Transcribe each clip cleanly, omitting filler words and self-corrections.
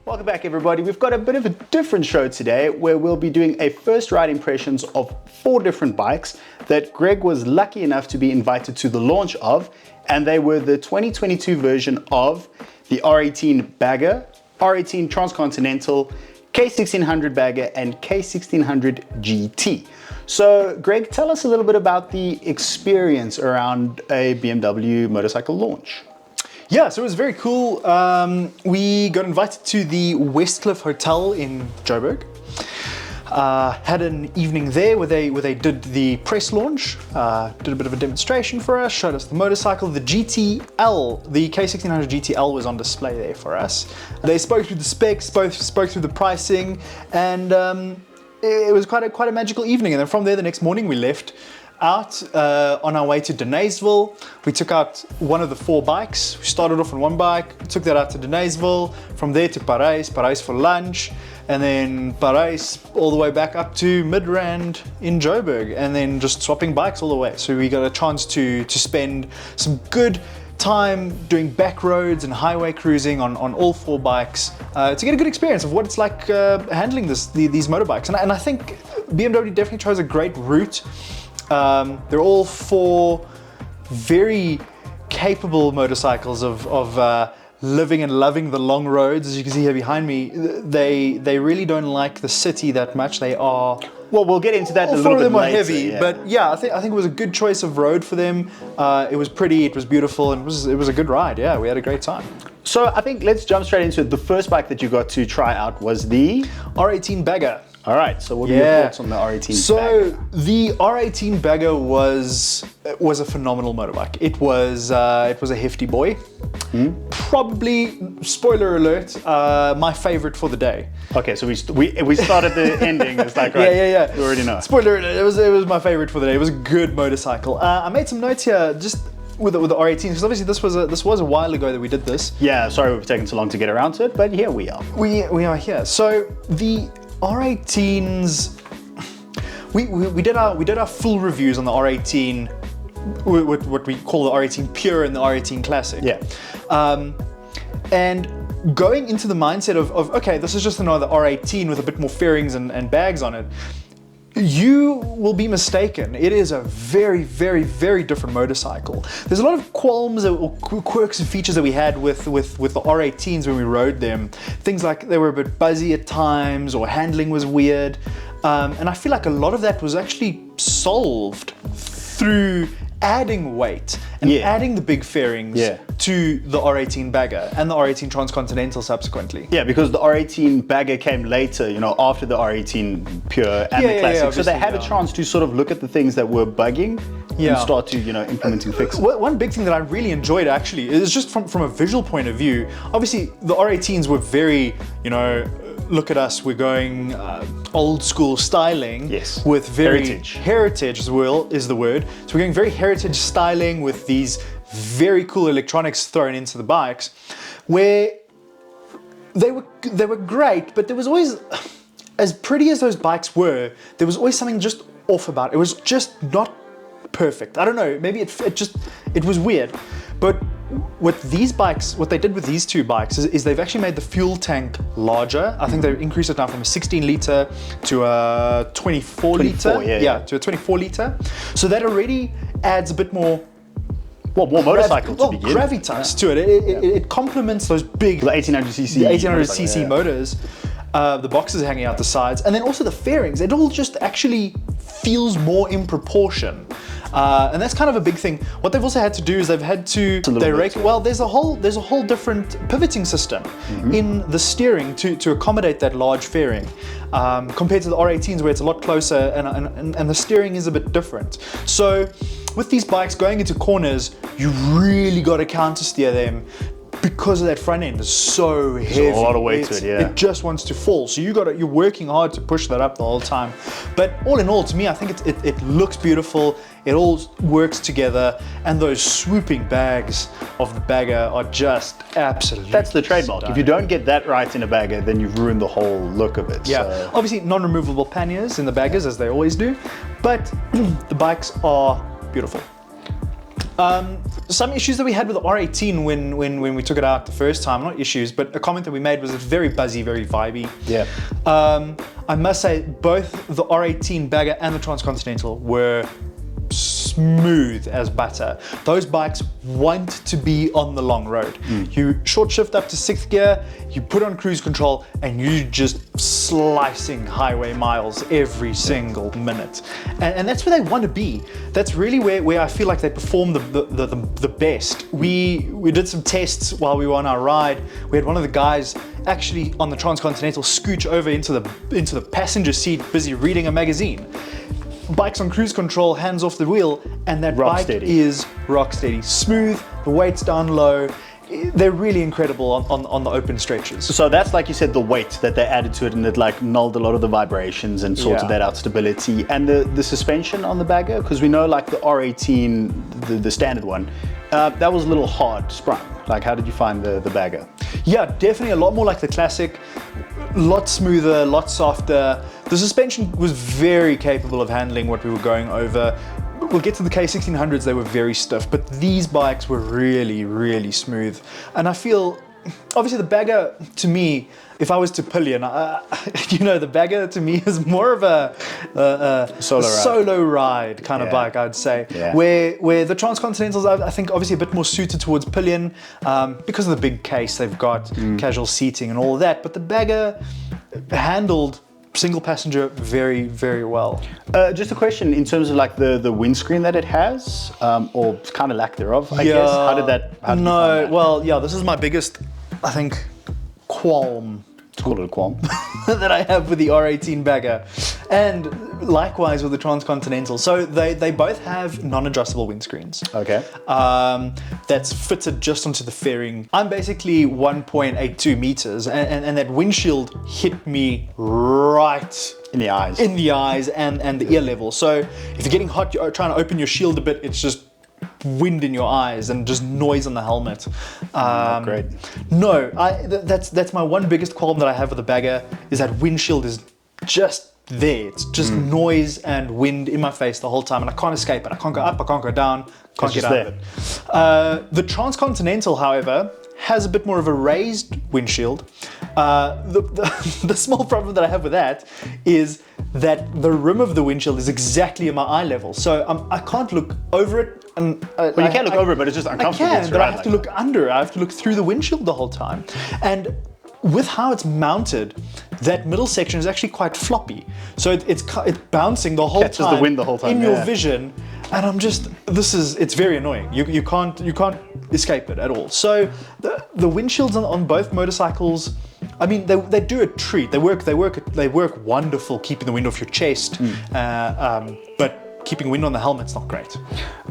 Welcome back everybody. We've got a bit of a different show today where we'll be doing a first ride impressions of 4 different bikes that Greg was lucky enough to be invited to the launch of, and they were the 2022 version of the R18 Bagger, R18 Transcontinental, K1600 Bagger and K1600 GT. So Greg, tell us a little bit about the experience around a BMW motorcycle launch. Yeah, so it was very cool. We got invited to the Westcliff Hotel in Joburg. Had an evening there where they did the press launch, did a bit of a demonstration for us, showed us the motorcycle. The GTL, the K1600 GTL was on display there for us. They spoke through the specs, spoke through the pricing, and it was quite a magical evening. And then from there, the next morning we left out on our way to Denaysville. We took out one of the 4 bikes. We started off on one bike, took that out to Denaysville. From there to Parijs for lunch, and then Parijs all the way back up to Midrand in Joburg, and then just swapping bikes all the way. So we got a chance to spend some good time doing back roads and highway cruising on all 4 bikes to get a good experience of what it's like handling these motorbikes. And I think BMW definitely chose a great route. They're all 4 very capable motorcycles of living and loving the long roads. As you can see here behind me, they really don't like the city that much. They are... Well, we'll get into that a little bit later. Heavy, yeah. But yeah, I think it was a good choice of road for them. It was pretty, it was beautiful, and it was a good ride. Yeah, we had a great time. So I think let's jump straight into it. The first bike that you got to try out was the R18 Bagger. All right, so what are your thoughts on the R18 Bagger? So the R18 Bagger was a phenomenal motorbike. It was a hefty boy. Probably, spoiler alert, my favorite for the day. Okay, so we started the ending. It's like, right, yeah. You already know. Spoiler alert, it was my favorite for the day. It was a good motorcycle. I made some notes here just with the R18, because obviously this was a while ago that we did this. Yeah, sorry we've taken so long to get around to it, but here we are. We are here. So the R18s, we did our full reviews on the R18, what we call the R18 Pure and the R18 Classic. Yeah. And going into the mindset of okay, this is just another R18 with a bit more fairings and bags on it, you will be mistaken. It is a very, very, very different motorcycle. There's a lot of qualms or quirks and features that we had with the R18s when we rode them. Things like they were a bit buzzy at times, or handling was weird. And I feel like a lot of that was actually solved through adding weight and adding the big fairings to the R18 Bagger and the R18 Transcontinental subsequently. Yeah, because the R18 Bagger came later, you know, after the R18 Pure and the Classic. So they had a chance to sort of look at the things that were bugging and start to, you know, implementing fixes. One big thing that I really enjoyed actually is just from a visual point of view. Obviously, the R18s were very, you know, look at us, we're going old school styling with very heritage as well is the word. So we're going very heritage styling with these very cool electronics thrown into the bikes, where they were great, but there was always, as pretty as those bikes were, there was always something just off about it. It was just not perfect. I don't know, maybe it was weird. But what they did with these 2 bikes is they've actually made the fuel tank larger. I think they've increased it now from a 16 litre to a 24 litre. Yeah, to a 24 litre. So that already adds a bit more, more motorcycle to begin. Gravitas to it. It complements those big, the 1800cc, the 1800cc motors. The boxes hanging out the sides, and then also the fairings. It all just actually feels more in proportion. And that's kind of a big thing. What they've also had to do is they've had to there's a whole different pivoting system in the steering to accommodate that large fairing, compared to the R18s where it's a lot closer and the steering is a bit different. So with these bikes going into corners, you really got to counter steer them, because of that front end is so heavy. There's a lot of weight to it, yeah. It just wants to fall. So you're working hard to push that up the whole time. But all in all, to me, I think it looks beautiful. It all works together, and those swooping bags of the Bagger are just absolutely That's the trademark. stunning. If you don't get that right in a Bagger, then you've ruined the whole look of it. Yeah, so. Obviously non-removable panniers in the Baggers, as they always do, but the bikes are beautiful. Some issues that we had with the R18 when we took it out the first time, not issues, but a comment that we made was it's very buzzy, very vibey. Yeah. I must say both the R18 Bagger and the Transcontinental were smooth as butter. Those bikes want to be on the long road. You short shift up to 6th gear, you put on cruise control, and you just slicing highway miles every single minute. And that's where they want to be. That's really where I feel like they perform the best. We did some tests while we were on our ride. We had one of the guys actually on the Transcontinental scooch over into the passenger seat, busy reading a magazine. Bike's on cruise control, hands off the wheel, and that bike is rock steady. Smooth, the weight's down low. They're really incredible on the open stretches. So that's, like you said, the weight that they added to it, and it like nulled a lot of the vibrations and sorted that out, stability. And the suspension on the Bagger, because we know like the R18, the standard one, that was a little hard sprung. Like, how did you find the Bagger? Yeah, definitely a lot more like the classic, a lot smoother, a lot softer. The suspension was very capable of handling what we were going over. We'll get to the K1600s, they were very stiff, but these bikes were really, really smooth. And I feel, obviously the Bagger, to me, if I was to pillion, the Bagger to me is more of a solo ride kind of bike, I'd say. Yeah. Where the Transcontinentals, I think, obviously a bit more suited towards pillion because of the big case they've got, casual seating and all of that. But the Bagger handled single passenger very, very well. Just a question in terms of like the windscreen that it has, or kind of lack thereof, I guess. How did you find that? Well, yeah, this is my biggest, I think, qualm. Let's call it a qualm. that I have with the R18 Bagger. And likewise with the Transcontinental. So they both have non-adjustable windscreens. Okay. That's fitted just onto the fairing. I'm basically 1.82 meters, and that windshield hit me right in the eyes. In the eyes and the ear level. So if you're getting hot, you're trying to open your shield a bit, it's just wind in your eyes and just noise on the helmet. Great. No, that's my one biggest qualm that I have with the Bagger, is that windshield is just there. It's just noise and wind in my face the whole time, and I can't escape it. I can't go up, I can't go down, can't get out of it. The Transcontinental, however, has a bit more of a raised windshield. The small problem that I have with that is that the rim of the windshield is exactly at my eye level, so I can't look over it. And you can look over it, but it's just uncomfortable. I can, but I have to look under. I have to look through the windshield the whole time. And with how it's mounted, that middle section is actually quite floppy. So it's bouncing the whole Catches the wind the whole time in your vision. And I'm just, it's very annoying. You can't escape it at all. So the windshields on both motorcycles, I mean, they do a treat. They work wonderful, keeping the wind off your chest. But keeping wind on the helmet's not great.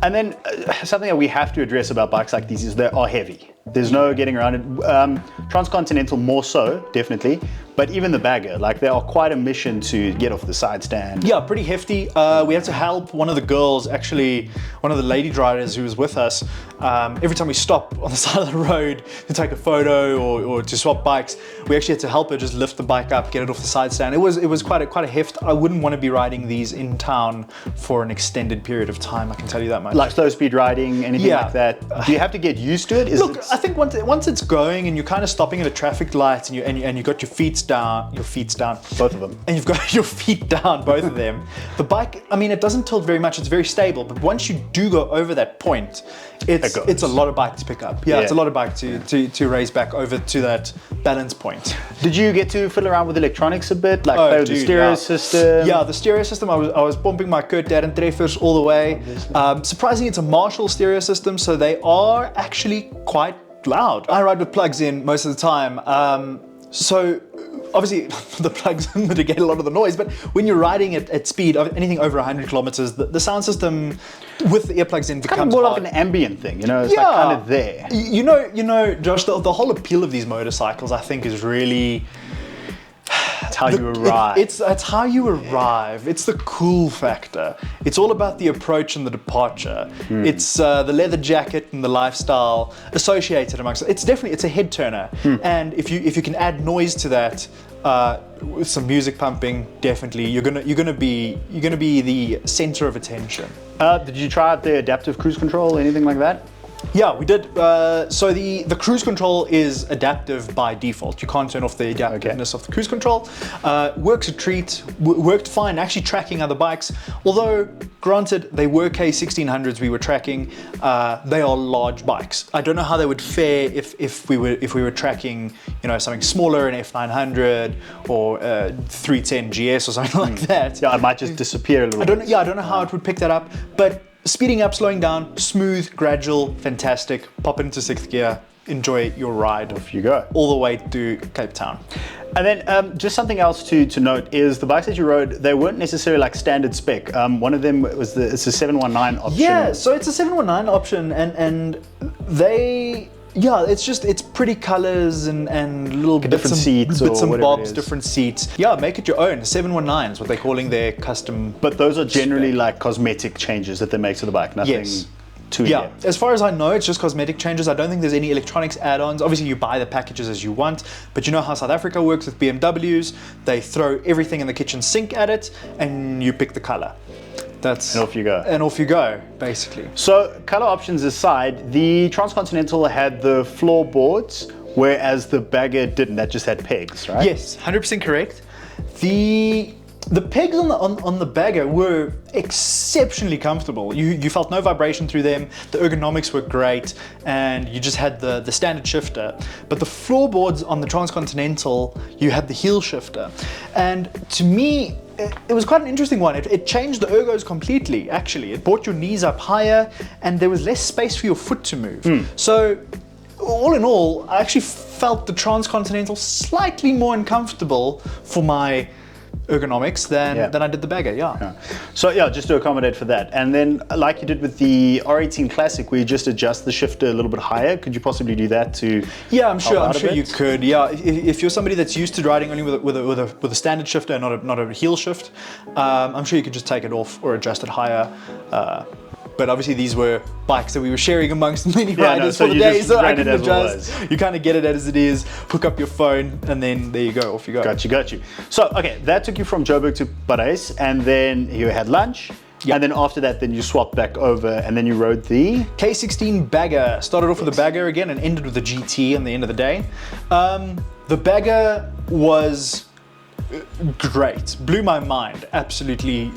And then something that we have to address about bikes like these is they are heavy. There's no getting around it. Transcontinental more so, definitely. But even the Bagger, like they are quite a mission to get off the side stand. Yeah, pretty hefty. We had to help one of the girls, actually, one of the lady drivers who was with us. Every time we stop on the side of the road to take a photo or to swap bikes, we actually had to help her just lift the bike up, get it off the side stand. It was quite a heft. I wouldn't want to be riding these in town for an extended period of time, I can tell you that much. Like slow speed riding, anything like that. Do you have to get used to it? I think once it's going and you're kind of stopping at a traffic light and you got your feet down, both of them, and you've got your feet down, both of them. The bike, I mean, it doesn't tilt very much. It's very stable, but once you do go over that point, it's a lot of bike to pick up. Yeah, it's a lot of bike to raise back over to that balance point. Did you get to fiddle around with electronics a bit, like play with the stereo system? Yeah, the stereo system. I was bumping my Kurt Darren Treffers all the way. Surprisingly, it's a Marshall stereo system, so they are actually quite loud. I ride with plugs in most of the time. So obviously the plugs mitigate a lot of the noise, but when you're riding at speed of anything over 100 kilometers, the sound system with the earplugs in becomes kind of more like an ambient thing, you know, it's like kind of there. You know, Josh, the whole appeal of these motorcycles, I think, is really It's how you arrive. It's how you arrive. It's the cool factor. It's all about the approach and the departure. It's the leather jacket and the lifestyle associated amongst it. It's a head turner. And if you can add noise to that, with some music pumping, definitely you're gonna be the center of attention. Did you try out the adaptive cruise control, anything like that? Yeah, we did. So the cruise control is adaptive by default. You can't turn off the adaptiveness of the cruise control. Works a treat, worked fine, actually tracking other bikes. Although, granted, they were K1600s we were tracking. They are large bikes. I don't know how they would fare if we were tracking, something smaller, an F900 or 310 GS or something like that. Yeah, it might just disappear a little bit. I don't know how it would pick that up, but speeding up, slowing down, smooth, gradual, fantastic. Pop it into 6th gear, enjoy your ride. Off you go. All the way to Cape Town. And then just something else to note is the bikes that you rode, they weren't necessarily like standard spec. One of them was it's a 719 option. Yeah, so it's a 719 option and they... Yeah, it's pretty colors and little bits and bobs, different seats. Yeah, make it your own. 719 is what they're calling their custom. But those are generally like cosmetic changes that they make to the bike, nothing too in-depth. As far as I know, it's just cosmetic changes. I don't think there's any electronics add-ons. Obviously, you buy the packages as you want, but you know how South Africa works with BMWs. They throw everything in the kitchen sink at it, and you pick the color. And off you go. And off you go, basically. So, color options aside, the Transcontinental had the floorboards, whereas the Bagger didn't. That just had pegs, right? Yes, 100% correct. The pegs on the Bagger were exceptionally comfortable. You felt no vibration through them. The ergonomics were great, and you just had the standard shifter. But the floorboards on the Transcontinental, you had the heel shifter, and to me, it was quite an interesting one. It changed the ergos completely, actually. It brought your knees up higher and there was less space for your foot to move. So, all in all, I actually felt the Transcontinental slightly more uncomfortable for my ergonomics than I did the Bagger, So just to accommodate for that. And then like you did with the R18 Classic, where you just adjust the shifter a little bit higher, could you possibly do that to I'm sure you could. Yeah, if you're somebody that's used to riding only with a standard shifter and not a heel shift, I'm sure you could just take it off or adjust it higher. But obviously these were bikes that we were sharing amongst many riders for the day, so I couldn't adjust. You kind of get it as it is, hook up your phone, and then there you go, off you go. Got you. So, okay, that took you from Joburg to Parys, and then you had lunch, and then after that, then you swapped back over, and then you rode the... K16 Bagger. Started off with the Bagger again and ended with the GT at the end of the day. The Bagger was... great, blew my mind, absolutely.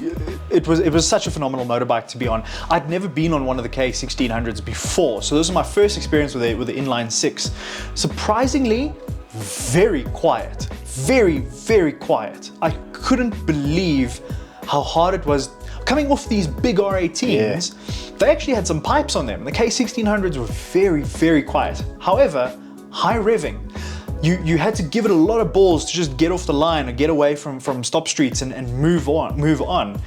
It was such a phenomenal motorbike to be on. I'd never been on one of the K1600s before, so this was my first experience with the inline 6. Surprisingly, very quiet, very quiet. I couldn't believe how hard it was. Coming off these big R18s, they actually had some pipes on them. The K1600s were very quiet. However, high revving. You had to give it a lot of balls to just get off the line and get away from stop streets and move on.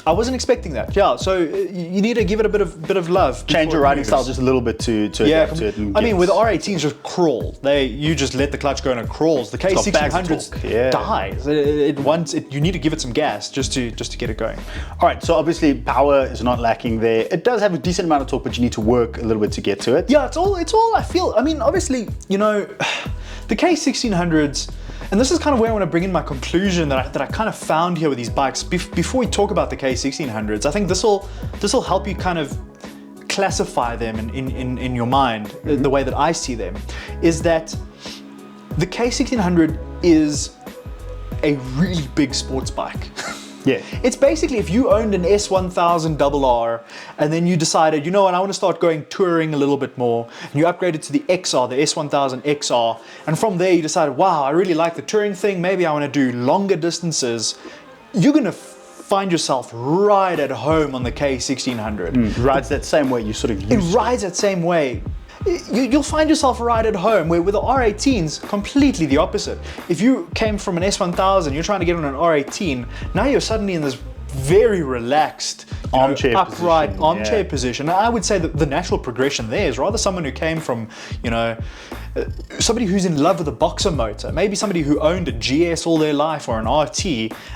I wasn't expecting that. Yeah, so you need to give it a bit of love. Change your riding style just a little bit to adapt to it. I mean, with the R18s just crawl. You just let the clutch go and it crawls. The K1600s dies. You need to give it some gas just to get it going. All right, so obviously power is not lacking there. It does have a decent amount of torque, but you need to work a little bit to get to it. Yeah, it's all I feel. I mean, obviously, the K1600s. And this is kind of where I want to bring in my conclusion that I kind of found here with these bikes. Before we talk about the K1600s, I think this will help you kind of classify them in your mind, the way that I see them, is that the K1600 is a really big sports bike. Yeah. It's basically if you owned an S1000 RR and then you decided, you know what, I want to start going touring a little bit more, and you upgraded to the XR, the S1000 XR, and from there you decided, wow, I really like the touring thing, maybe I want to do longer distances, you're going to find yourself right at home on the K1600. It rides that same way you sort of used It rides that same way. You'll find yourself right at home, where with the R18s, completely the opposite. If you came from an S1000, you're trying to get on an R18, now you're suddenly in this very relaxed, armchair upright position, armchair yeah. position. I would say that the natural progression there is rather someone who came from, somebody who's in love with a boxer motor, maybe somebody who owned a GS all their life or an RT,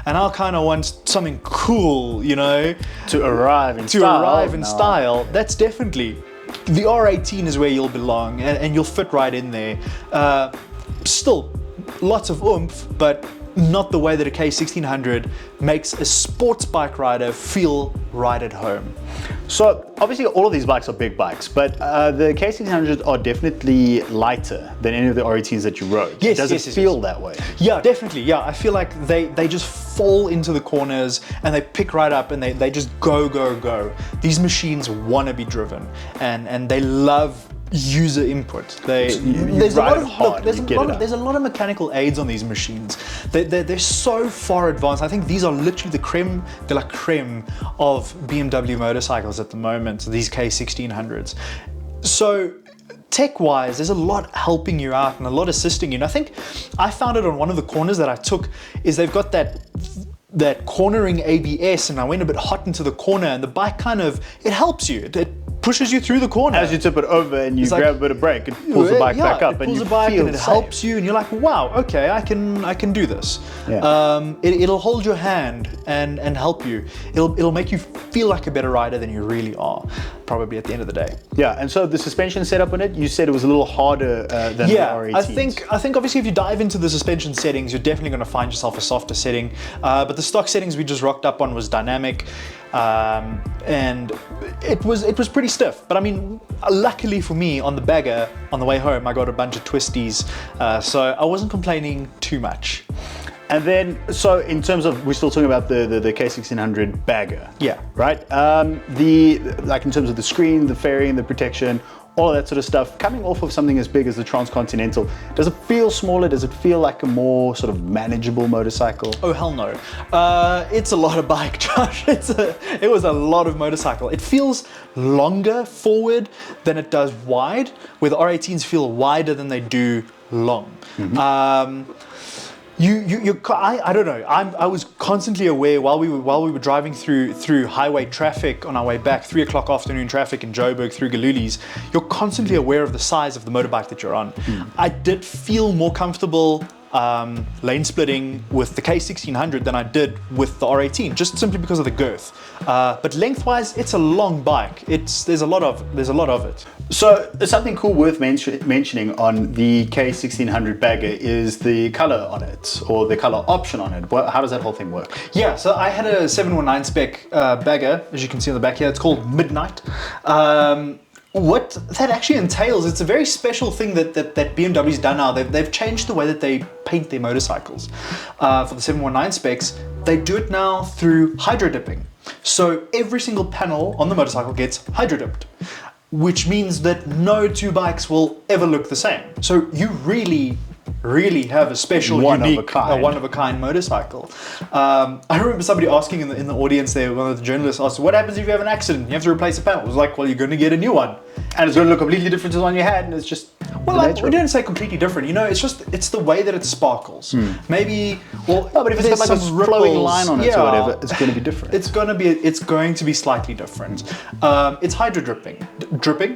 and now kind of wants something cool, To arrive in style. That's definitely, the R18 is where you'll belong, and you'll fit right in there. Still, lots of oomph, but not the way that a K1600 makes a sports bike rider feel right at home. So obviously all of these bikes are big bikes, but the K1600s are definitely lighter than any of the R18s that you rode. Yes, Does it feel that way? Yeah, definitely. Yeah, I feel like they just fall into the corners and they pick right up and they just go. These machines want to be driven, and they love user input. There's a lot of mechanical aids on these machines. They're so far advanced. I think these are literally the creme de la creme of BMW motorcycles at the moment, these K1600s. So tech-wise, there's a lot helping you out and a lot assisting you. And I think I found it on one of the corners that I took, is they've got that cornering ABS, and I went a bit hot into the corner, and the bike it helps you. It pushes you through the corner. As you tip it over and you grab a bit of brake, it pulls the bike back up, and you feel it helps you, and you're like, wow, okay, I can do this. Yeah. It'll hold your hand and help you. It'll make you feel like a better rider than you really are, probably at the end of the day. Yeah, and so the suspension setup on it, you said it was a little harder than the R18s. I think obviously if you dive into the suspension settings, you're definitely going to find yourself a softer setting. But the stock settings we just rocked up on was dynamic, and it was pretty stiff. But I mean, luckily for me, on the bagger on the way home, I got a bunch of twisties, so I wasn't complaining too much. And then, so in terms of, we're still talking about the K1600 bagger. Yeah. Right? Like in terms of the screen, the fairing, the protection, all of that sort of stuff, coming off of something as big as the Transcontinental, does it feel smaller? Does it feel like a more sort of manageable motorcycle? Oh, hell no. It's a lot of bike, Josh. It was a lot of motorcycle. It feels longer forward than it does wide, where the R18s feel wider than they do long. Mm-hmm. I don't know. I was constantly aware while we were driving through highway traffic on our way back, 3 o'clock afternoon traffic in Joburg through Galulis. You're constantly aware of the size of the motorbike that you're on. I did feel more comfortable lane splitting with the K1600 than I did with the R18, just simply because of the girth. But lengthwise, it's a long bike. There's a lot of it. So something cool worth mentioning on the K1600 bagger is the color on it, or the color option on it. How does that whole thing work? Yeah, so I had a 719 spec bagger, as you can see on the back here. It's called Midnight. What that actually entails, it's a very special thing that BMW's done now. They've changed the way that they paint their motorcycles. For the 719 specs, they do it now through hydro dipping. So every single panel on the motorcycle gets hydro dipped, which means that no two bikes will ever look the same. So you really have a special, unique, one-of-a-kind motorcycle. I remember somebody asking in the audience there, one of the journalists asked, what happens if you have an accident? You have to replace a panel. It was like, well, you're going to get a new one. And it's going to look completely different to the one you had, and it's just we didn't say completely different. It's the way that it sparkles. Maybe, but if it's got like a flowing line on it or whatever, it's going to be different. It's going to be slightly different. It's hydro dripping.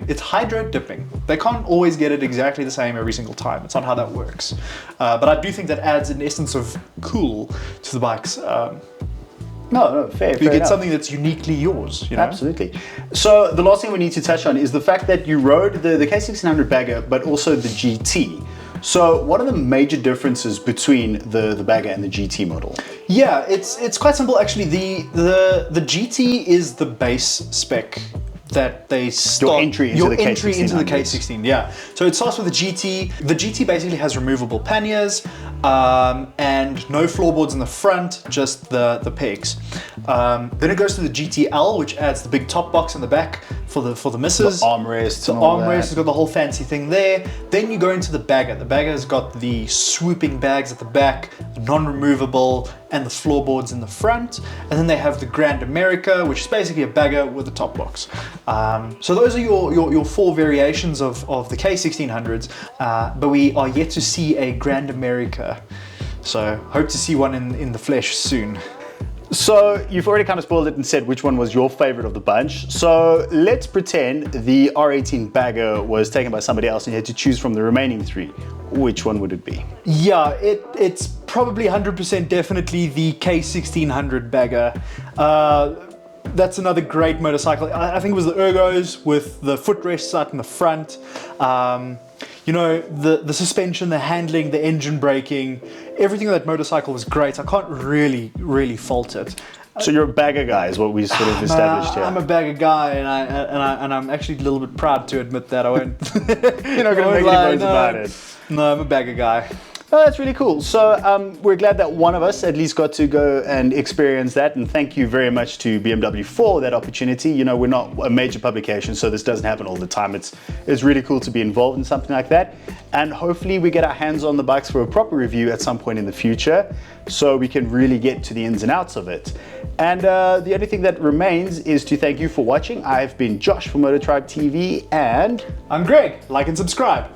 It's hydro dipping. They can't always get it exactly the same every single time. It's not how that works. But I do think that adds an essence of cool to the bikes. No, fair. You get enough. Something that's uniquely yours. Absolutely. So the last thing we need to touch on is the fact that you rode the K1600 bagger, but also the GT. So what are the major differences between the bagger and the GT model? Yeah, it's quite simple actually. The GT is the base spec that they start your entry into the K16, yeah. So it starts with the GT. The GT basically has removable panniers and no floorboards in the front, just the pegs. Then it goes to the GTL, which adds the big top box in the back for the misses. The armrests. The armrest has got the whole fancy thing there. Then you go into the bagger. The bagger's got the swooping bags at the back, non-removable, and the floorboards in the front. And then they have the Grand America, which is basically a bagger with a top box. So those are your four variations of the K1600s, but we are yet to see a Grand America. So hope to see one in the flesh soon. So you've already kind of spoiled it and said which one was your favorite of the bunch. So let's pretend the R18 bagger was taken by somebody else and you had to choose from the remaining three. Which one would it be? Yeah, it's probably 100% definitely the K1600 bagger. That's another great motorcycle. I think it was the ergos with the footrests out in the front. You know, the suspension, the handling, the engine braking, everything on that motorcycle was great. I can't really fault it. So you're a bagger guy is what we sort of established here. I'm a bagger guy, and I'm actually a little bit proud to admit that. I won't. You're not going to make any bones about it. No, I'm a bagger guy. Oh, that's really cool. So we're glad that one of us at least got to go and experience that, and thank you very much to BMW for that opportunity. You know, we're not a major publication, so this doesn't happen all the time. It's really cool to be involved in something like that, and hopefully we get our hands on the bikes for a proper review at some point in the future, so we can really get to the ins and outs of it. And the only thing that remains is to thank you for watching. I've been Josh from MotoTribe TV, and I'm Greg. Like and subscribe.